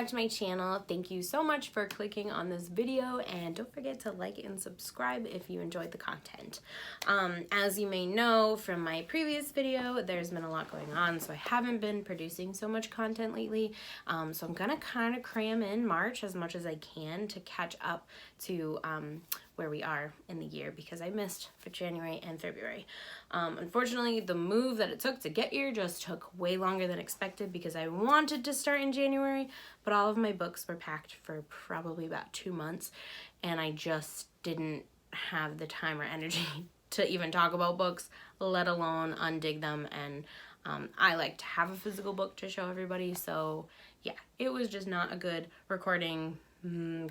back to my channel. Thank you so much for clicking on this video, and don't forget to like and subscribe if you enjoyed the content. As you may know from my previous video, there's been a lot going on, so I haven't been producing so much content lately. So I'm gonna kind of cram in March as much as I can to catch up to where we are in the year, because I missed for January and February. Unfortunately, the move that it took to get here just took way longer than expected, because I wanted to start in January, but all of my books were packed for probably about 2 months, and I just didn't have the time or energy to even talk about books, let alone undig them. And I like to have a physical book to show everybody, so yeah, it was just not a good recording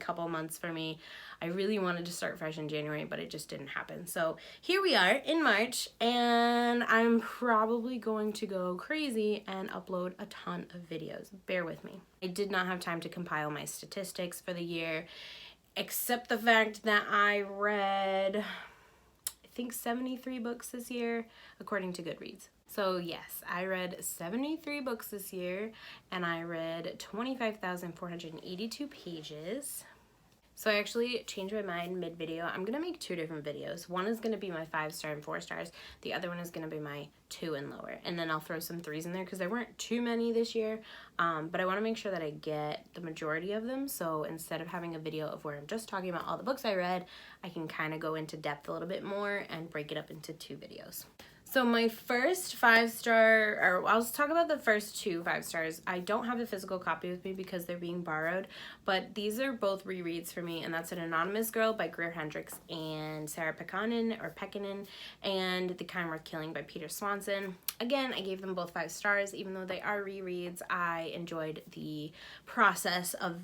couple months for me. I really wanted to start fresh in January, but it just didn't happen. So here we are in March, and I'm probably going to go crazy and upload a ton of videos. Bear with me. I did not have time to compile my statistics for the year, except the fact that I read, I think, 73 books this year, according to Goodreads. So yes, I read 73 books this year, and I read 25,482 pages. So I actually changed my mind mid-video. I'm going to make 2 different videos. One is going to be my 5-star and 4 stars. The other one is going to be my 2 and lower. And then I'll throw some 3s in there because there weren't too many this year. But I want to make sure that I get the majority of them. So instead of having a video of where I'm just talking about all the books I read, I can kind of go into depth a little bit more and break it up into 2 videos. So my first 5-star, or I'll talk about the first 2 5-stars. I don't have a physical copy with me because they're being borrowed, but these are both rereads for me, and that's An Anonymous Girl by Greer Hendricks and Sarah Pekkanen, and The Kind Worth Killing by Peter Swanson. Again, I gave them both 5 stars. Even though they are rereads, I enjoyed the process of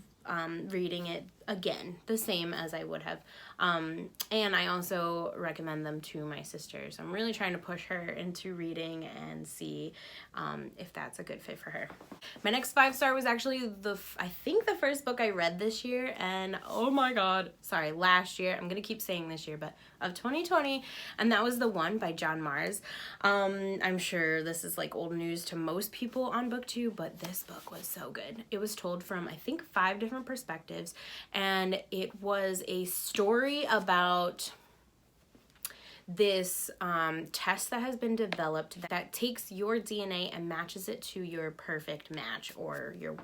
reading it again, the same as I would have. And I also recommend them to my sister. So I'm really trying to push her into reading and see if that's a good fit for her. My next 5-star was actually I think the first book I read this year, and oh my god, sorry, last year, I'm gonna keep saying this year, but of 2020, and that was The One by John Marrs. I'm sure this is like old news to most people on BookTube, but this book was so good. It was told from, I think, 5 different perspectives, and it was a story about this test that has been developed that takes your DNA and matches it to your perfect match, or your,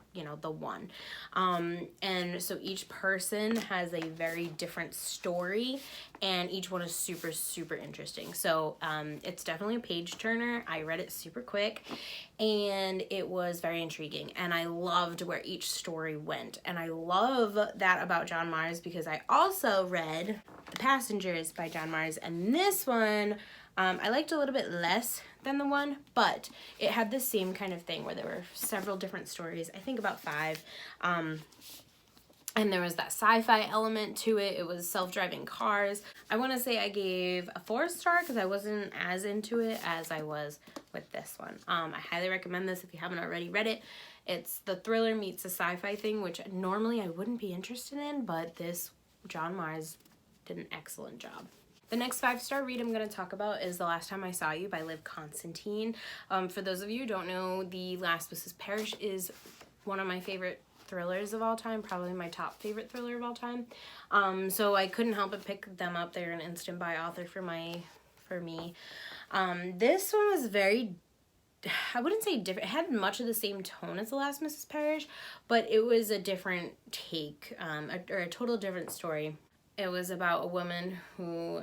the one. And so each person has a very different story, and each one is super, super interesting. So it's definitely a page turner. I read it super quick, and it was very intriguing, and I loved where each story went. And I love that about John Marrs, because I also read The Passengers by John Marrs, and this one I liked a little bit less than The One, but it had the same kind of thing where there were several different stories, I think about 5, and there was that sci-fi element to it. It was self-driving cars. I want to say I gave a 4-star because I wasn't as into it as I was with this one. I highly recommend this if you haven't already read it. It's the thriller meets the sci-fi thing, which normally I wouldn't be interested in, but this John Marrs did an excellent job. The next 5-star read I'm going to talk about is The Last Time I Saw You by Constantine. For those of you who don't know, The Last Mrs. Parrish is one of my favorite thrillers of all time, probably my top favorite thriller of all time. So I couldn't help but pick them up. They're an instant buy author for me. This one was very, I wouldn't say different. It had much of the same tone as The Last Mrs. Parrish, but it was a different take, or a total different story. It was about a woman who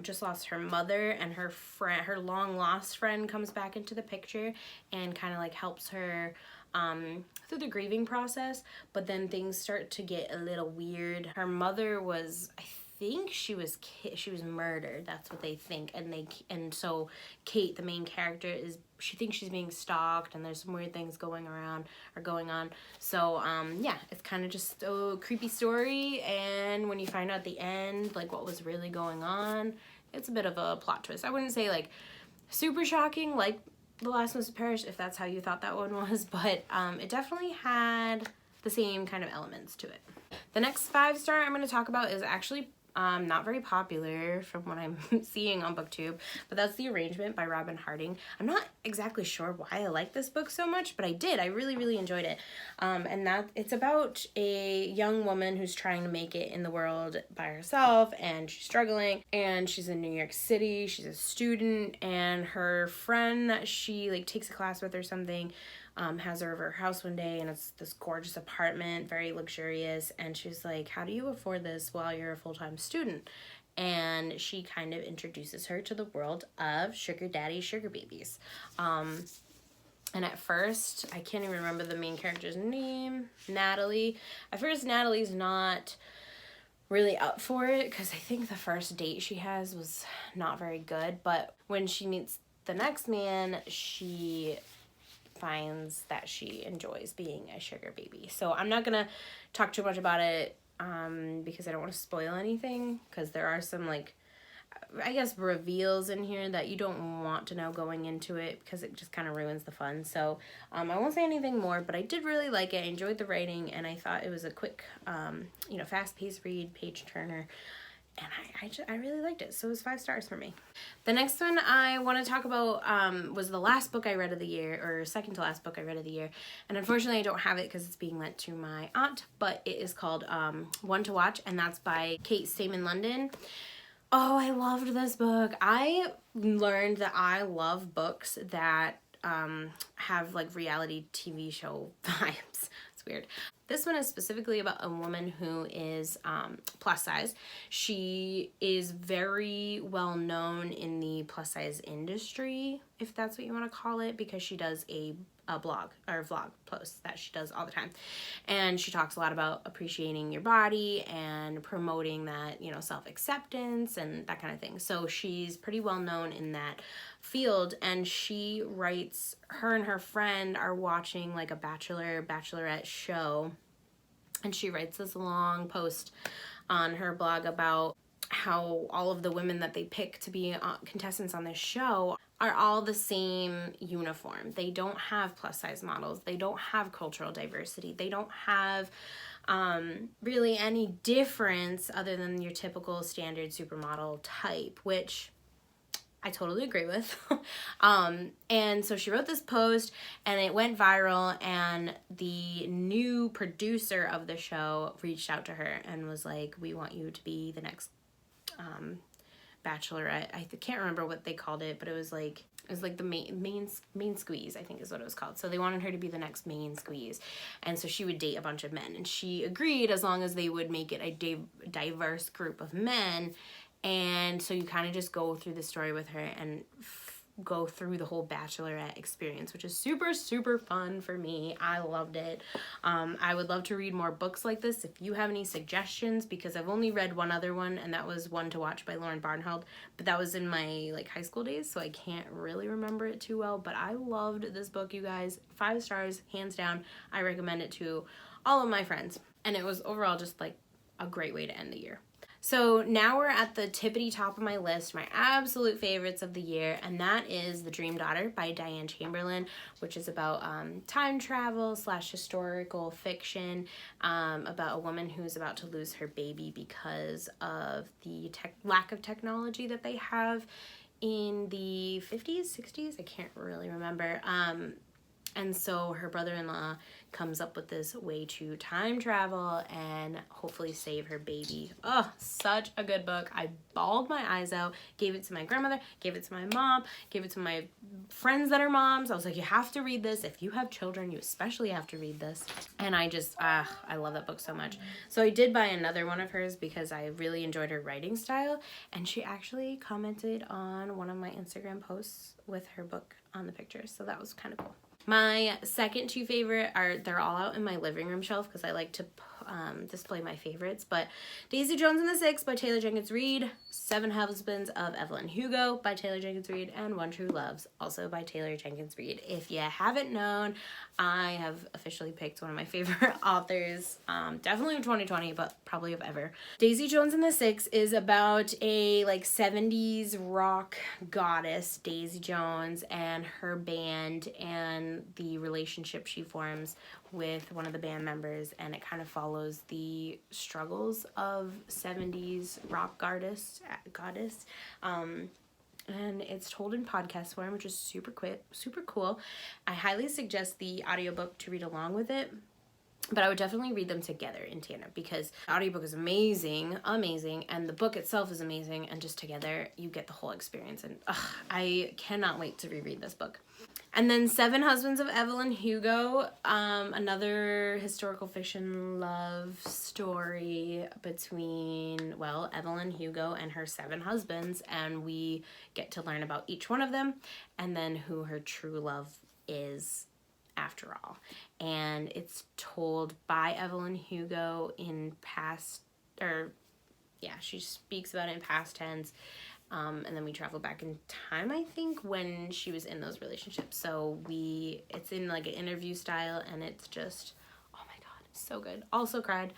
just lost her mother, and her long lost friend comes back into the picture and kind of like helps her through the grieving process. But then things start to get a little weird. Her mother was, I think she was murdered. That's what they think, and so Kate, the main character, she thinks she's being stalked, and there's some weird things going on. So yeah, it's kind of just a creepy story, and when you find out at the end like what was really going on, it's a bit of a plot twist. I wouldn't say like super shocking like The Last Mrs. Parrish, if that's how you thought that one was, but it definitely had the same kind of elements to it. The next 5-star I'm going to talk about is actually Not very popular from what I'm seeing on BookTube, but that's The Arrangement by Robin Harding. I'm not exactly sure why I like this book so much, but I did. I really, really enjoyed it. And that it's about a young woman who's trying to make it in the world by herself, and she's struggling, and she's in New York City. She's a student, and her friend that she like takes a class with or something has her over her house one day, and it's this gorgeous apartment, very luxurious, and she's like, how do you afford this while you're a full-time student? And she kind of introduces her to the world of sugar daddy, sugar babies. And at first, I can't even remember the main character's name, Natalie. At first, Natalie's not really up for it, because I think the first date she has was not very good, but when she meets the next man, she finds that she enjoys being a sugar baby. So I'm not gonna talk too much about it because I don't want to spoil anything, because there are some like, I guess, reveals in here that you don't want to know going into it, because it just kind of ruins the fun. So I won't say anything more, but I did really like it. I enjoyed the writing, and I thought it was a quick fast-paced read, page turner. And I really liked it, so it was 5 stars for me. The next one I want to talk about was the last book I read of the year, or second to last book I read of the year. And unfortunately I don't have it because it's being lent to my aunt, but it is called One to Watch, and that's by Kate Stayman London. Oh, I loved this book. I learned that I love books that have like reality TV show vibes. It's weird. This one is specifically about a woman who is plus size. She is very well known in the plus size industry, if that's what you want to call it, because she does a blog or vlog posts that she does all the time. And she talks a lot about appreciating your body and promoting that, self-acceptance and that kind of thing. So she's pretty well known in that field, and she writes, her and her friend are watching like a bachelorette show, and she writes this long post on her blog about how all of the women that they pick to be contestants on this show are all the same uniform. They don't have plus size models. They don't have cultural diversity. They don't have really any difference other than your typical standard supermodel type, which I totally agree with. And so she wrote this post, and it went viral, and the new producer of the show reached out to her and was like, we want you to be the next bachelorette. I can't remember what they called it, but it was like the main squeeze, I think is what it was called. So they wanted her to be the next main squeeze, and so she would date a bunch of men, and she agreed as long as they would make it a diverse group of men. And so you kind of just go through the story with her and go through the whole bachelorette experience, which is super, super fun for me. I loved it. I would love to read more books like this if you have any suggestions, because I've only read one other one, and that was One to Watch by Lauren Barnhold, but that was in my high school days, so I can't really remember it too well. But I loved this book, you guys. 5 stars, hands down. I recommend it to all of my friends, and it was overall just a great way to end the year. So now we're at the tippity top of my list, my absolute favorites of the year, and that is The Dream Daughter by Diane Chamberlain, which is about time travel / historical fiction, about a woman who's about to lose her baby because of the lack of technology that they have in the 50s, 60s, I can't really remember. And so her brother-in-law comes up with this way to time travel and hopefully save her baby. Oh, such a good book. I bawled my eyes out, gave it to my grandmother, gave it to my mom, gave it to my friends that are moms. I was like, you have to read this. If you have children, you especially have to read this. And I just, I love that book so much. So I did buy another one of hers because I really enjoyed her writing style. And she actually commented on one of my Instagram posts with her book on the pictures. So that was kind of cool. My second 2 favorite they're all out in my living room shelf because I like to display my favorites, but Daisy Jones and the Six by Taylor Jenkins Reid, 7 Husbands of Evelyn Hugo by Taylor Jenkins Reid, and One True Loves, also by Taylor Jenkins Reid. If you haven't known, I have officially picked one of my favorite authors, definitely of 2020, but probably of ever. Daisy Jones and the Six is about a 70s rock goddess, Daisy Jones, and her band, and on the relationship she forms with one of the band members, and it kind of follows the struggles of 70s rock goddess. And it's told in podcast form, which is super cool. I highly suggest the audiobook to read along with it, but I would definitely read them together in tandem, because the audiobook is amazing, and the book itself is amazing, and just together you get the whole experience. And I cannot wait to reread this book. And then Seven Husbands of Evelyn Hugo, another historical fiction love story between, well, Evelyn Hugo and her 7 husbands, and we get to learn about each one of them and then who her true love is after all. And it's told by Evelyn Hugo in past, she speaks about it in past tense. And then we travel back in time, I think, when she was in those relationships. So it's in like an interview style, and it's just, oh my God, so good. Also cried.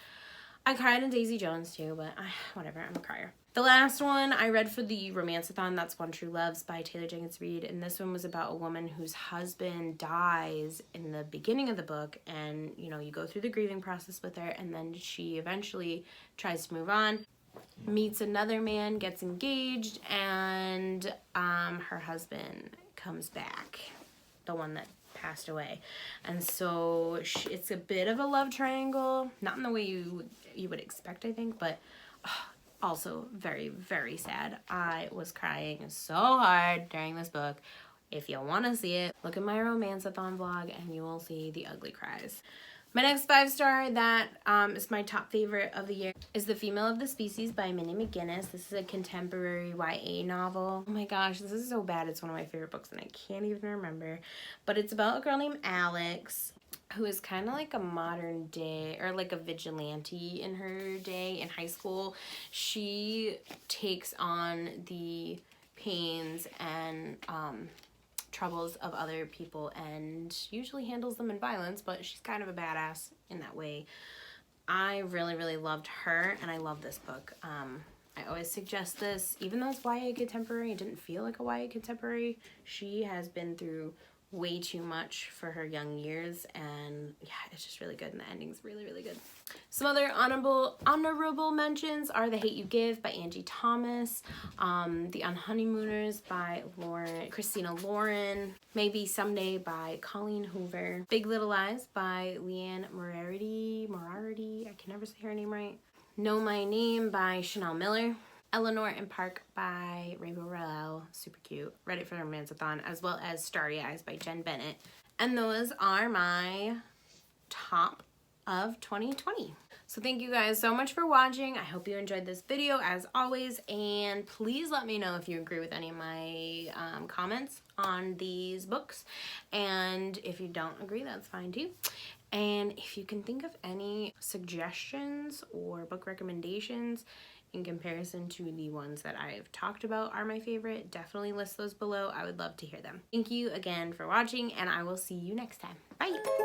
I cried in Daisy Jones too, but whatever, I'm a crier. The last one I read for the Romance-a-thon, that's One True Loves by Taylor Jenkins Reid, and this one was about a woman whose husband dies in the beginning of the book, and you go through the grieving process with her, and then she eventually tries to move on, meets another man, gets engaged, and her husband comes back, the one that passed away. And so it's a bit of a love triangle, not in the way you would expect, I think, but also very, very sad. I was crying so hard during this book. If you want to see it, look at my Romance-a-thon vlog and you will see the ugly cries. My next 5-star that is my top favorite of the year is The Female of the Species by Minnie Mcginnis. This is a contemporary YA novel. Oh my gosh, this is so bad. It's one of my favorite books and I can't even remember. But it's about a girl named Alex who is kind of like a modern day, or like a vigilante in her day in high school. She takes on the pains and troubles of other people and usually handles them in violence, but she's kind of a badass in that way. I really, really loved her, and I love this book. I always suggest this, even though it's YA contemporary, it didn't feel like a YA contemporary. She has been through way too much for her young years, and yeah, it's just really good, and the ending's really, really good. Some other honorable mentions are The Hate You Give by Angie Thomas, The Unhoneymooners by Christina Lauren, Maybe Someday by Colleen Hoover, Big Little Lies by Leanne Moriarty, I can never say her name right, Know My Name by Chanel Miller, Eleanor and Park by Rainbow Rowell, super cute. Read it for the Romance-a-thon, as well as Starry Eyes by Jen Bennett. And those are my top of 2020. So thank you guys so much for watching. I hope you enjoyed this video as always, and please let me know if you agree with any of my comments on these books, and if you don't agree, that's fine too. And if you can think of any suggestions or book recommendations in comparison to the ones that I've talked about are my favorite, definitely list those below. I would love to hear them. Thank you again for watching, and I will see you next time. Bye!